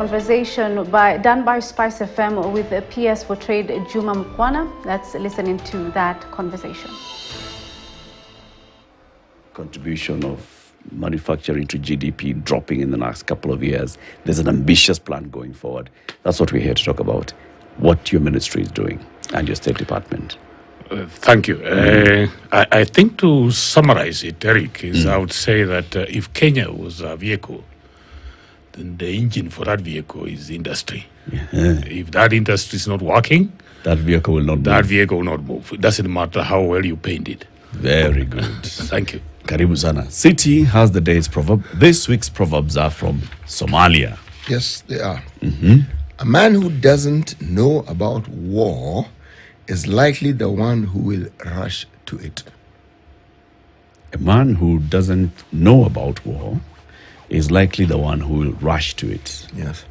Conversation done by Spice FM with the PS for Trade Juma Mukhwana. Let's listen into that conversation. Contribution of manufacturing to GDP dropping in the next couple of years. There's an ambitious plan going forward. That's what we're here to talk about. What your ministry is doing and your State Department. Thank you. I think to summarize it, Eric, I would say that if Kenya was a vehicle, then the engine for that vehicle is industry. If that industry is not working, that vehicle will not move. That vehicle will not move. It doesn't matter how well you paint it. Very good. Thank you. Karibu sana. City has the day's proverb. This week's proverbs are from Somalia. Yes, they are. A man who doesn't know about war is likely the one who will rush to it. A man who doesn't know about war is likely the one who will rush to it. Yes.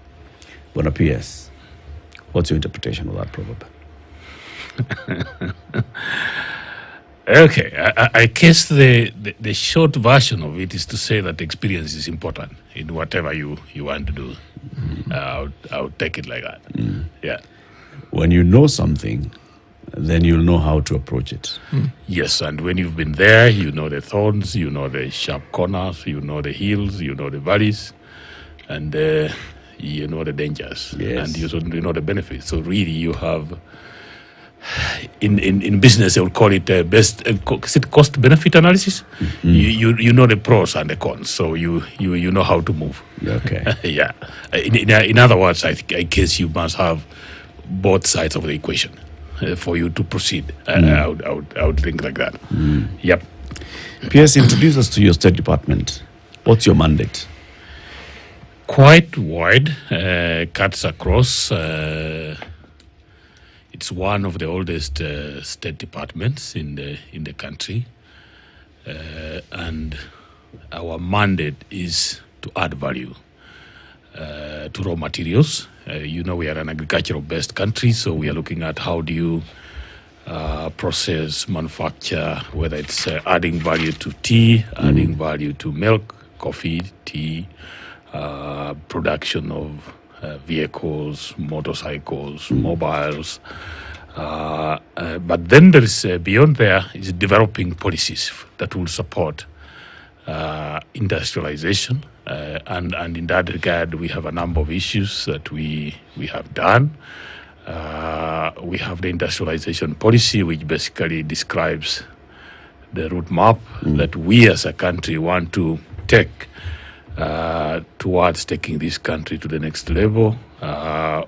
Bona PS, what's your interpretation of that proverb? Okay, I guess the short version of it is to say that experience is important in whatever you want to do. I would take it like that. Yeah. When you know something, then you'll know how to approach it. Yes, and when you've been there, you know the thorns, you know the sharp corners, you know the hills, you know the valleys, and you know the dangers, and you know the benefits. So really, you have in business they would call it cost benefit analysis. You know the pros and the cons, so you know how to move. Okay. Yeah. In other words, I guess you must have both sides of the equation for you to proceed. I would think like that. Yep. PS, introduce us to your State Department. What's your mandate? Quite wide, cuts across. It's one of the oldest state departments in the country, and our mandate is to add value to raw materials. We are an agricultural-based country, so we are looking at how do you process, manufacture, whether it's adding value to tea, adding value to milk, coffee, tea, production of vehicles, motorcycles, mobiles. But then there is, beyond there, is developing policies that will support industrialization. And in that regard, we have a number of issues that we have done. We have the industrialization policy, which basically describes the roadmap that we as a country want to take towards taking this country to the next level.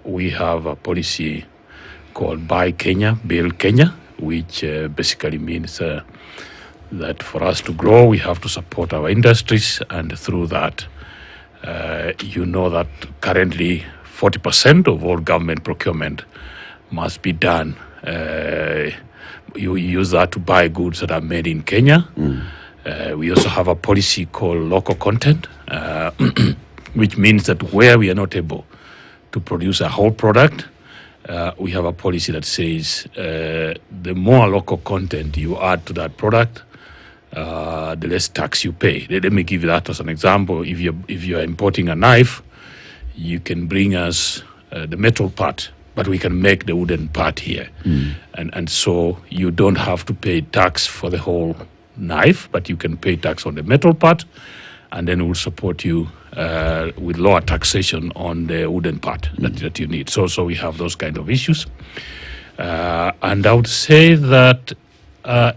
We have a policy called Buy Kenya, Build Kenya, which basically means that for us to grow, we have to support our industries, and through that, that currently 40% of all government procurement must be done. You use that to buy goods that are made in Kenya. We also have a policy called local content, which means that where we are not able to produce a whole product, we have a policy that says the more local content you add to that product, the less tax you pay. Let me give you that as an example. If you're importing a knife, you can bring us the metal part, but we can make the wooden part here. And so you don't have to pay tax for the whole knife, but you can pay tax on the metal part, and then we'll support you with lower taxation on the wooden part that you need. So we have those kind of issues. And I would say that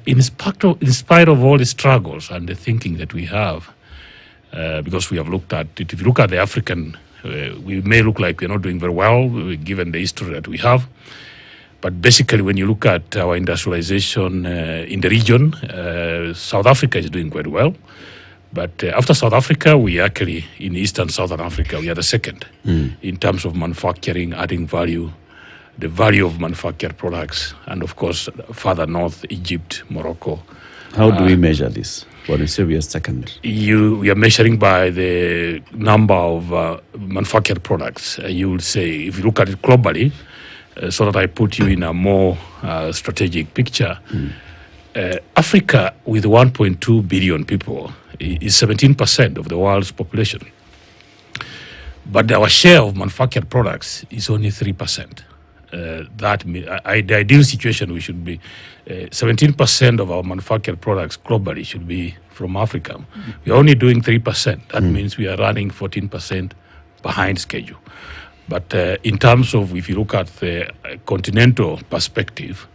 in spite of all the struggles and the thinking that we have, because we have looked at it, if you look at the African, we may look like we're not doing very well given the history that we have. But basically, when you look at our industrialization in the region, South Africa is doing quite well. But after South Africa, we actually, in Eastern Southern Africa, we are the second in terms of manufacturing, adding value, the value of manufactured products, and of course, further north, Egypt, Morocco. How do we measure this? When you say we are second? We are measuring by the number of manufactured products. You will say, if you look at it globally, so that I put you in a more strategic picture, Africa, with 1.2 billion people, is 17% of the world's population. But our share of manufactured products is only 3%. The ideal situation, we should be 17% of our manufactured products globally should be from Africa. We're only doing 3%. That means we are running 14% behind schedule. But in terms of, if you look at the continental perspective,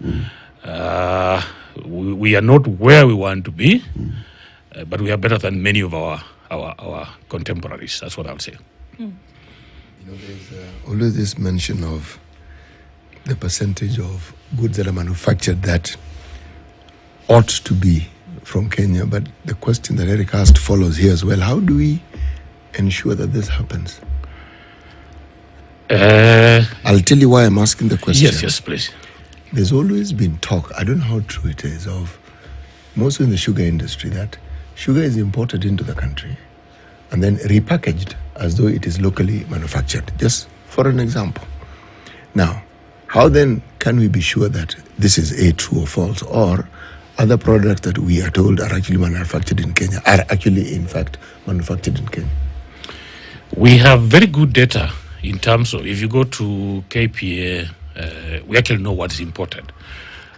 we are not where we want to be, but we are better than many of our contemporaries. That's what I'll say. There's always this mention of the percentage of goods that are manufactured that ought to be from Kenya. But the question that Eric asked follows here as well. How do we ensure that this happens? I'll tell you why I'm asking the question. Yes, please. There's always been talk, I don't know how true it is, of mostly in the sugar industry, that sugar is imported into the country and then repackaged as though it is locally manufactured, just for an example. Now, how then can we be sure that this is true or false, or other products that we are told are actually manufactured in Kenya are actually, in fact, manufactured in Kenya? We have very good data in terms of, if you go to KPA, we actually know what is imported.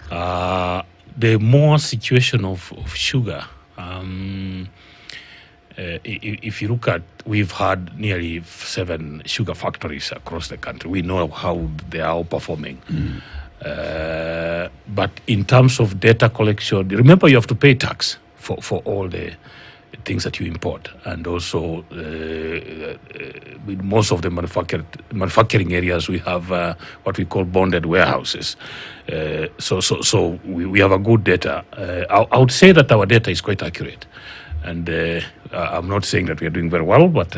The more situation of sugar, if you look at, we've had nearly 7 sugar factories across the country. We know how they are all performing. But in terms of data collection, remember you have to pay tax for all the things that you import, and also with most of the manufacturing areas we have what we call bonded warehouses. So we have a good data. I would say that our data is quite accurate, and I'm not saying that we are doing very well, but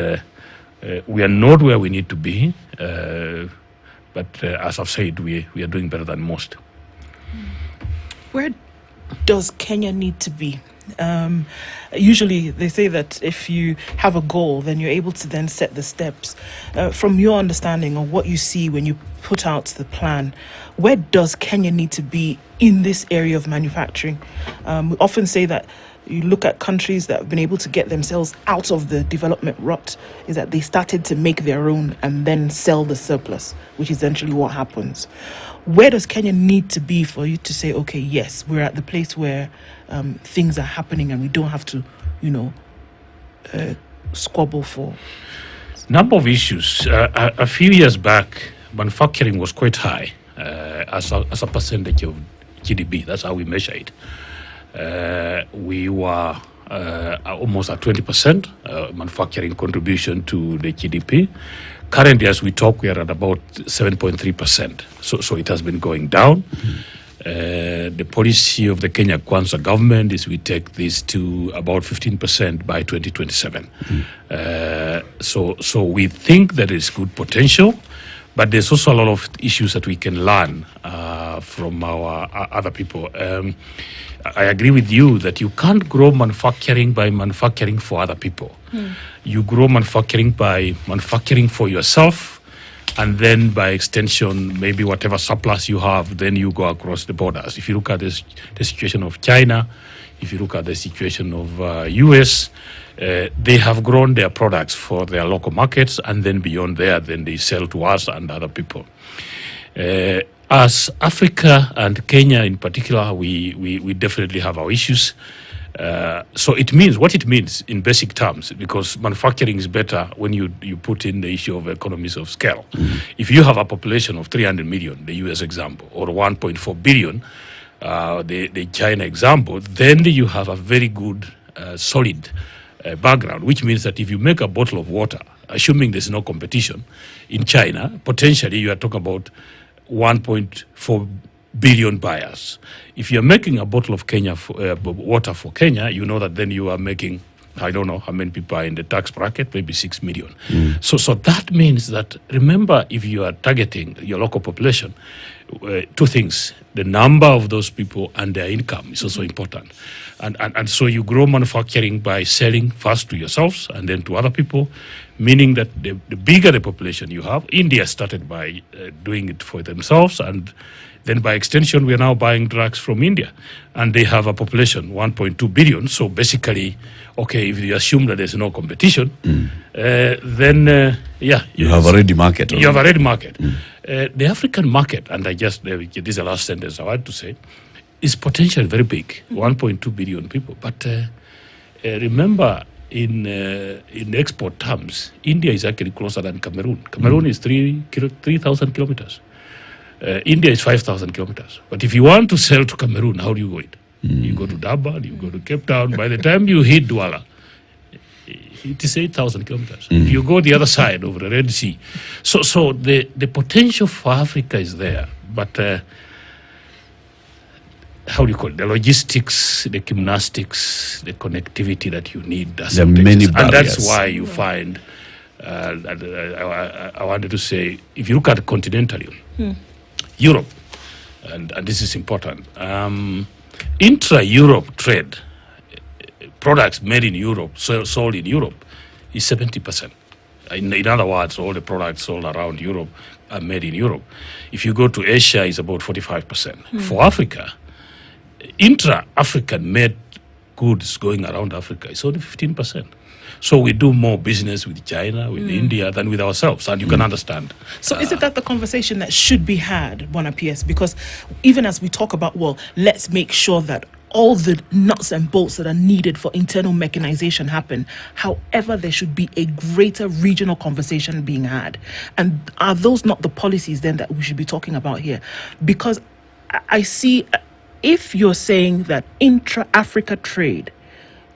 we are not where we need to be. But as I've said, we are doing better than most. Where does Kenya need to be? Usually they say that if you have a goal, then you're able to then set the steps. From your understanding of what you see when you put out the plan, where does Kenya need to be in this area of manufacturing? We often say that you look at countries that have been able to get themselves out of the development rut, is that they started to make their own and then sell the surplus, which is essentially what happens. Where does Kenya need to be for you to say, okay, yes, we're at the place where things are happening and we don't have to, squabble for? Number of issues. A few years back, manufacturing was quite high as a percentage of GDP. That's how we measure it. We were almost at 20% manufacturing contribution to the GDP. Currently, as we talk, we are at about 7.3%. So it has been going down. The policy of the Kenya Kwanza government is we take this to about 15% by 2027. So we think there is good potential, but there's also a lot of issues that we can learn from our other people. I agree with you that you can't grow manufacturing by manufacturing for other people. You grow manufacturing by manufacturing for yourself, and then by extension, maybe whatever surplus you have, then you go across the borders. If you look at the situation of China, if you look at the situation of US, they have grown their products for their local markets, and then beyond there, then they sell to us and other people. As Africa and Kenya in particular, we definitely have our issues. So it means what it means in basic terms, because manufacturing is better when you put in the issue of economies of scale. If you have a population of 300 million, the US example, or 1.4 billion, the China example, then you have a very good, solid background, which means that if you make a bottle of water, assuming there's no competition in China, potentially you are talking about 1.4 billion buyers. If you're making a bottle of water for Kenya, you know that then you are making, I don't know how many people are in the tax bracket, maybe 6 million. So that means that, remember, if you are targeting your local population, two things: the number of those people and their income is also important. And so you grow manufacturing by selling first to yourselves and then to other people, meaning that the bigger the population you have. India started by doing it for themselves, and then by extension, we are now buying drugs from India. And they have a population, 1.2 billion. So basically, okay, if you assume that there's no competition, then, You have a ready market. You have a ready market. The African market, and this is the last sentence I want to say, is potentially very big, 1.2 billion people. But remember, in export terms, India is actually closer than Cameroon. Cameroon is 3,000 kilometers. India is 5,000 kilometers. But if you want to sell to Cameroon, how do you go it? You go to Durban, you go to Cape Town. By the time you hit Douala, it is 8,000 kilometers. You go the other side over the Red Sea. So the potential for Africa is there. But how do you call it? The logistics, the gymnastics, the connectivity that you need. There are many barriers. And that's why you find, I wanted to say, if you look at continentally, Europe, and this is important, intra-Europe trade, products made in Europe, sold in Europe, is 70%. In other words, all the products sold around Europe are made in Europe. If you go to Asia, it's about 45%. For Africa, intra-African made goods going around Africa is only 15%. So we do more business with China, with India, than with ourselves, and you can understand. So is it that the conversation that should be had, Bona PS? Because even as we talk about, well, let's make sure that all the nuts and bolts that are needed for internal mechanization happen. However, there should be a greater regional conversation being had. And are those not the policies then that we should be talking about here? Because I see, if you're saying that intra-Africa trade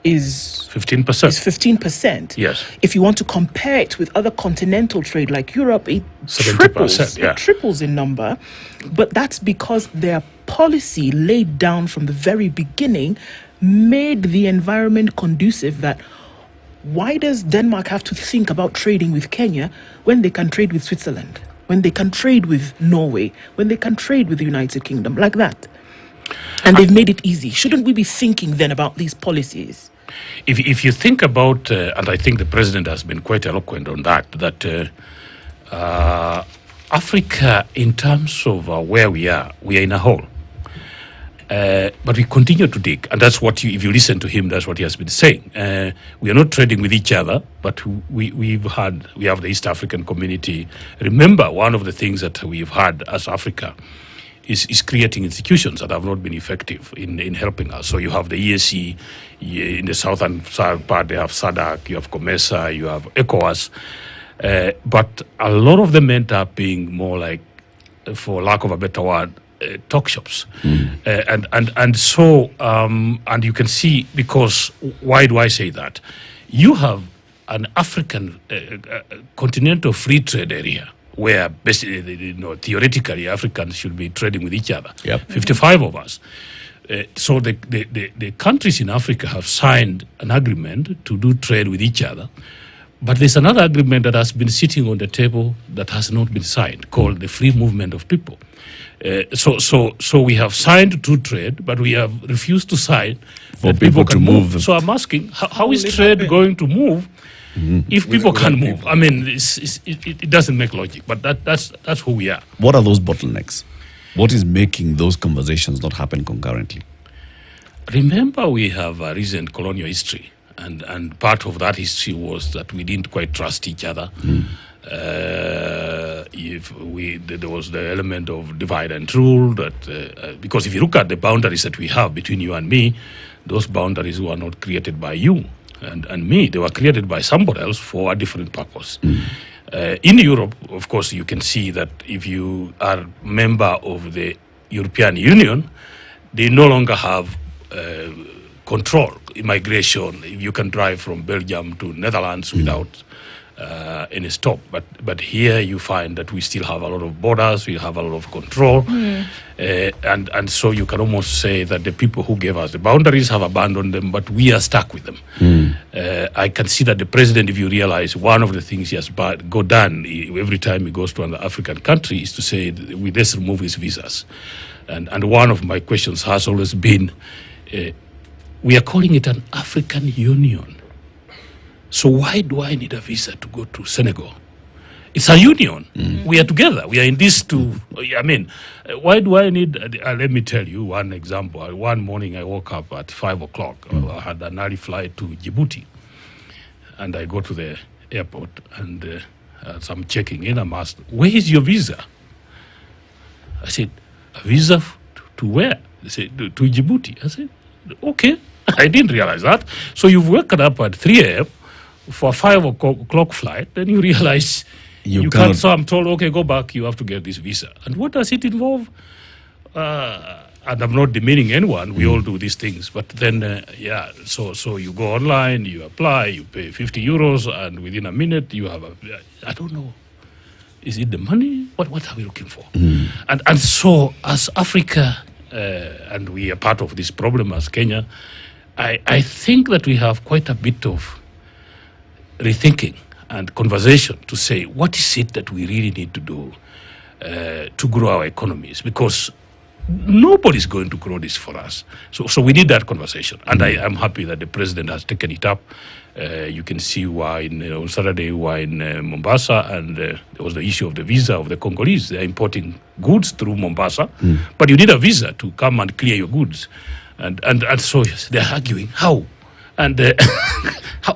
is 15%. Is 15%. Yes. If you want to compare it with other continental trade like Europe, it 70%, it triples in number. But that's because their policy laid down from the very beginning made the environment conducive that why does Denmark have to think about trading with Kenya when they can trade with Switzerland, when they can trade with Norway, when they can trade with the United Kingdom, like that? And they've made it easy. Shouldn't we be thinking then about these policies? If you think about, and I think the president has been quite eloquent on that Africa, in terms of where we are in a hole. But we continue to dig, and that's what if you listen to him, that's what he has been saying. We are not trading with each other, but we have the East African community. Remember, one of the things that we've had as Africa is creating institutions that have not been effective in helping us. So you have the EAC in the southern part, they have SADC, you have COMESA, you have ECOWAS, but a lot of them end up being more like, for lack of a better word, talk shops. And so you can see, because why do I say that? You have an African continental free trade area where basically, theoretically Africans should be trading with each other. 55 of us. So the countries in Africa have signed an agreement to do trade with each other. But there's another agreement that has been sitting on the table that has not been signed, called the free movement of people. So we have signed to trade, but we have refused to sign for people to move. So I'm asking, how is trade going to move if people can't move? I mean, it doesn't make logic, but that's who we are. What are those bottlenecks? What is making those conversations not happen concurrently? Remember, we have a recent colonial history, and part of that history was that we didn't quite trust each other. There was the element of divide and rule, that because if you look at the boundaries that we have between you and me, those boundaries were not created by you and me. They were created by somebody else for a different purpose. In Europe, of course, you can see that if you are a member of the European Union, they no longer have control immigration. You can drive from Belgium to Netherlands without any stop. But here you find that we still have a lot of borders, we have a lot of control, and so you can almost say that the people who gave us the boundaries have abandoned them, but we are stuck with them. I can see that the president, if you realize, one of the things he has done every time he goes to an African country is to say, let's remove his visas. And one of my questions has always been, we are calling it an African Union. So why do I need a visa to go to Senegal? It's a union. We are together. We are in this why do I need... let me tell you one example. One morning I woke up at 5 o'clock. I had an early flight to Djibouti. And I go to the airport and as I'm checking in, I'm asked, where is your visa? I said, a visa to where? They said, to Djibouti. I said, okay. I didn't realize that. So you've woken up at 3 a.m. for a 5 o'clock flight, then you realize you can't. So I'm told, okay, go back, you have to get this visa. And what does it involve? And I'm not demeaning anyone, we all do these things. But then, so you go online, you apply, you pay 50 euros, and within a minute you have I don't know. Is it the money? What are we looking for? And so as Africa, and we are part of this problem as Kenya, I think that we have quite a bit of rethinking and conversation to say, what is it that we really need to do to grow our economies? Because nobody's going to grow this for us. So we need that conversation. And I am happy that the president has taken it up. You can see why on Saturday we were in Mombasa, and there was the issue of the visa of the Congolese. They're importing goods through Mombasa, but you need a visa to come and clear your goods. And so they're arguing, how? And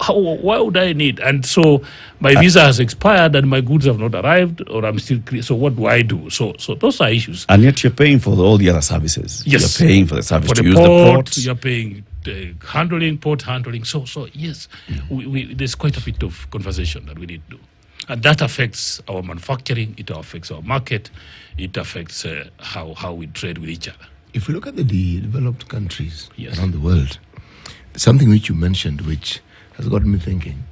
why would I need? And so my visa has expired and my goods have not arrived, or I'm still so what do I do? So those are issues. And yet you're paying for all the other services. Yes. You're paying for the service For to the use port, the ports. you're paying port handling. So yes, there's quite a bit of conversation that we need to do. And that affects our manufacturing, it affects our market, it affects how we trade with each other. If we look at the developed countries Yes. around the world, something which you mentioned, which has got me thinking.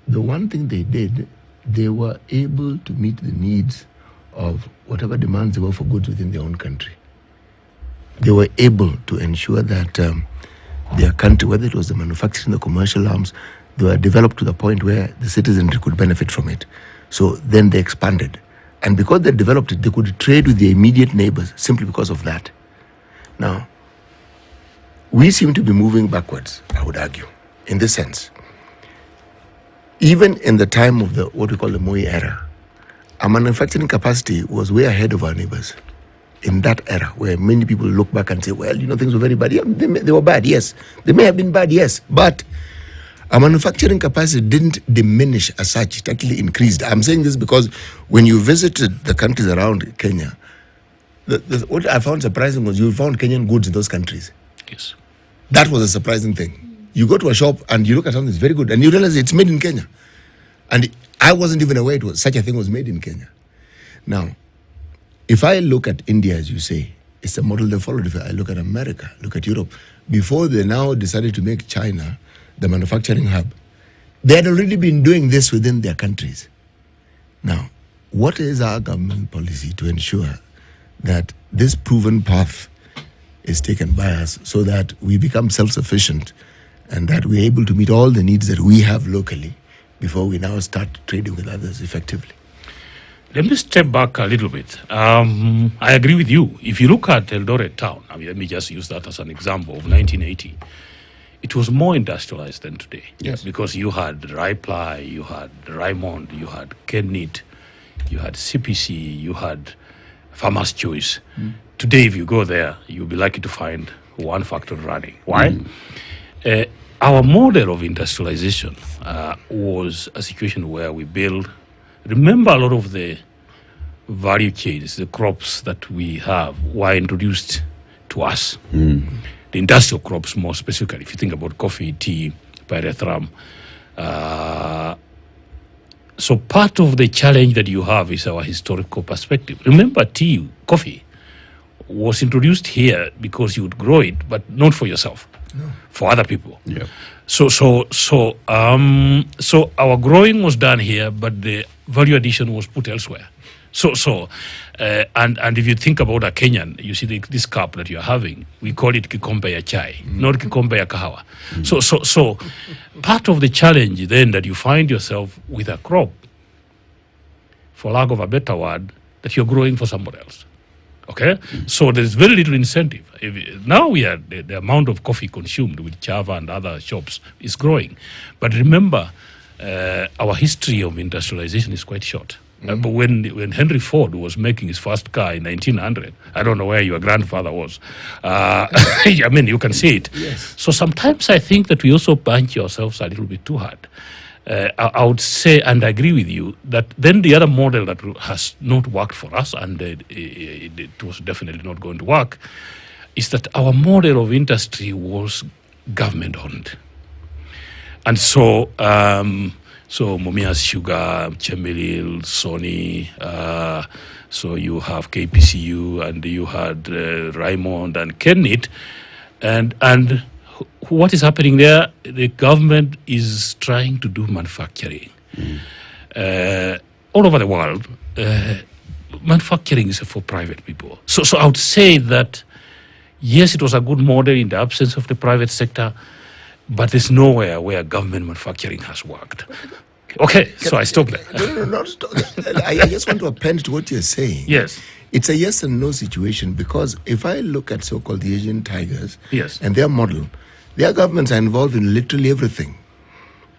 The one thing they did, they were able to meet the needs of whatever demands there were for goods within their own country. They were able to ensure that their country, whether it was the manufacturing, the commercial arms, they were developed to the point where the citizenry could benefit from it. So then they expanded. And because they developed it, they could trade with their immediate neighbors simply because of that. Now, we seem to be moving backwards, I would argue, in this sense. Even in the time of what we call the Moi era, our manufacturing capacity was way ahead of our neighbors. In that era, where many people look back and say, well, things were very bad. Yeah, they were bad, yes. They may have been bad, yes. But our manufacturing capacity didn't diminish as such. It actually increased. I'm saying this because when you visited the countries around Kenya, what I found surprising was you found Kenyan goods in those countries. Yes. That was a surprising thing. You go to a shop and you look at something that's very good and you realize it's made in Kenya. And I wasn't even aware such a thing was made in Kenya. Now, if I look at India, as you say, it's a model they followed. If I look at America, look at Europe, before they now decided to make China the manufacturing hub, they had already been doing this within their countries. Now, what is our government policy to ensure that this proven path is taken by us so that we become self-sufficient and that we're able to meet all the needs that we have locally before we now start trading with others effectively? Let me step back a little bit. I agree with you. If you look at Eldoret town, let me just use that as an example of 1980. It was more industrialized than today. Yes. Because you had Raiply, you had Raymond, you had Kenit, you had CPC, you had Farmer's Choice. Today, if you go there, you'll be lucky to find one factory running. Why? Our model of industrialization was a situation where we build. Remember, a lot of the value chains, the crops that we have, were introduced to us. The industrial crops, more specifically, if you think about coffee, tea, pyrethrum. So part of the challenge that you have is our historical perspective. Remember, coffee was introduced here because you would grow it, but not for yourself. for other people. Yeah. So our growing was done here, but the value addition was put elsewhere. And if you think about a Kenyan, you see this cup that you're having, we call it kikombe ya chai, not kikombe ya kahawa. So part of the challenge then that you find yourself with a crop, for lack of a better word, that you're growing for somebody else. Okay, so there's very little incentive. Now the amount of coffee consumed with Java and other shops is growing, but remember, our history of industrialization is quite short. But when Henry Ford was making his first car in 1900, I don't know where your grandfather was. I mean, you can see it. Yes. So sometimes I think that we also punch ourselves a little bit too hard. I would say, and I agree with you, that then the other model that has not worked for us, and it was definitely not going to work, is that our model of industry was government-owned. And so Mumias Sugar, Chemelil, Sony, so you have KPCU, and you had Raymond and Kenneth, and what is happening there? The government is trying to do manufacturing. All over the world, manufacturing is for private people. So I would say that, yes, it was a good model in the absence of the private sector, but there's nowhere where government manufacturing has worked. Okay, so I stop there. No, not stop. I just want to append to what you're saying. Yes. It's a yes and no situation, because if I look at so-called the Asian tigers Yes. and their model, their governments are involved in literally everything.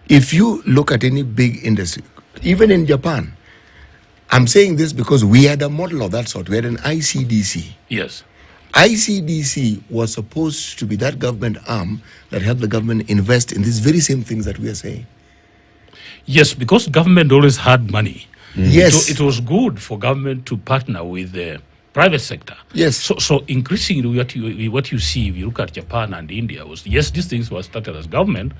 If you look at any big industry, even in Japan, I'm saying this because we had a model of that sort. We had an ICDC. Yes. ICDC was supposed to be that government arm that helped the government invest in these very same things that we are saying. Yes, because government always had money. Yes. It was good for government to partner with the private sector. Yes. So increasingly, what you see, if you look at Japan and India, was, yes, these things were started as government,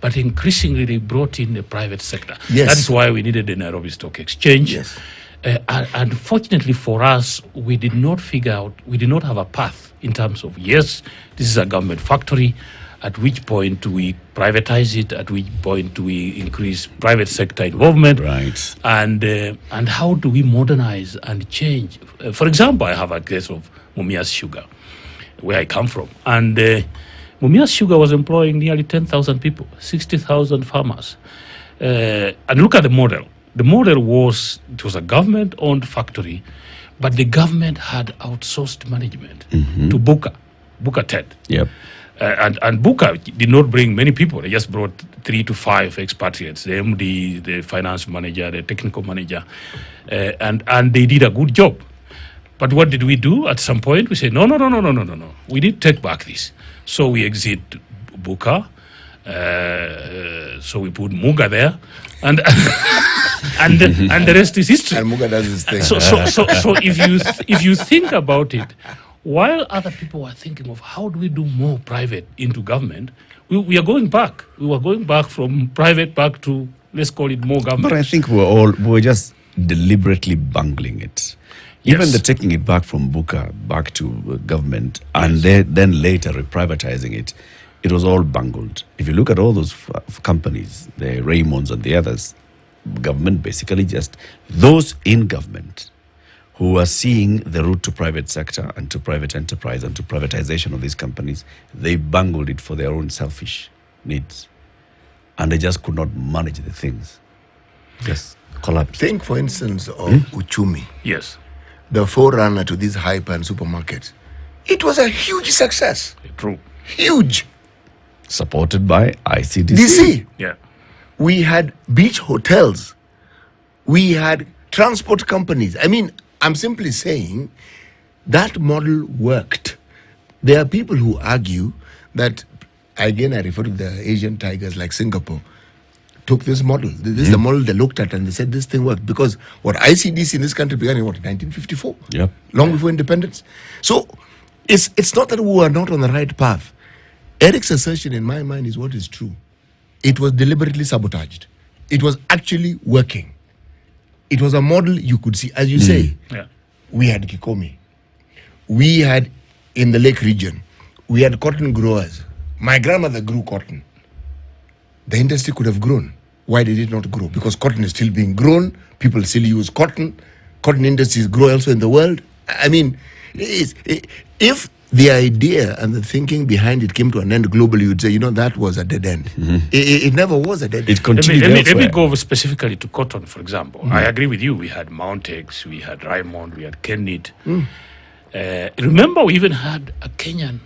but increasingly they brought in the private sector. Yes. That's why we needed the Nairobi Stock Exchange. Yes. And fortunately for us, we did not have a path in terms of, yes, this is a government factory, at which point do we privatize it, at which point do we increase private sector involvement, Right. and how do we modernize and change. For example, I have a case of Mumias Sugar, where I come from, and Mumias Sugar was employing nearly 10,000 people, 60,000 farmers. And look at the model. The model was, it was a government-owned factory, but the government had outsourced management to Buka TED. Yep. And Buka did not bring many people. They just brought 3 to 5 expatriates, the MD, the finance manager, the technical manager, and they did a good job. But what did we do? At some point, we said, no. We need to take back this. So we exit Buka. So we put Muga there, and and the rest is history. And Muga does his thing. So if you think about it, while other people were thinking of how do we do more private into government, we are going back. We were going back from private back to, let's call it, more government. But I think we're just deliberately bungling it. Even Yes. the taking it back from Buka back to government and then later reprivatizing it, it was all bungled. If you look at all those companies, the Raymonds and the others, government basically just, those in government who are seeing the route to private sector and to private enterprise and to privatization of these companies, they bungled it for their own selfish needs. And they just could not manage the things. Just collapsed. Think, for instance, of Uchumi, Yes. the forerunner to these hyper and supermarkets. It was a huge success. True. Huge. Supported by ICDC. DC. Yeah. We had beach hotels. We had transport companies. I mean, I'm simply saying that model worked. There are people who argue that, again, I refer to the Asian tigers like Singapore, took this model. This is the model they looked at and they said this thing worked. Because what ICDC in this country began in 1954? Yep. Long before independence. So it's not that we were not on the right path. Eric's assertion in my mind is what is true. It was deliberately sabotaged. It was actually working. It was a model you could see. As you say, Yeah. we had Kikomi. We had, in the Lake region, we had cotton growers My grandmother grew cotton. The industry could have grown. Why did it not grow? Because cotton is still being grown. People still use cotton. Cotton industries grow elsewhere in the world. I mean, if the idea and the thinking behind it came to an end globally, you'd say, that was a dead end. It never was a dead end. It continued Let me go specifically to cotton, for example. I agree with you. We had Mountex, we had Raymond, we had Kenneth. Remember, we even had a Kenyan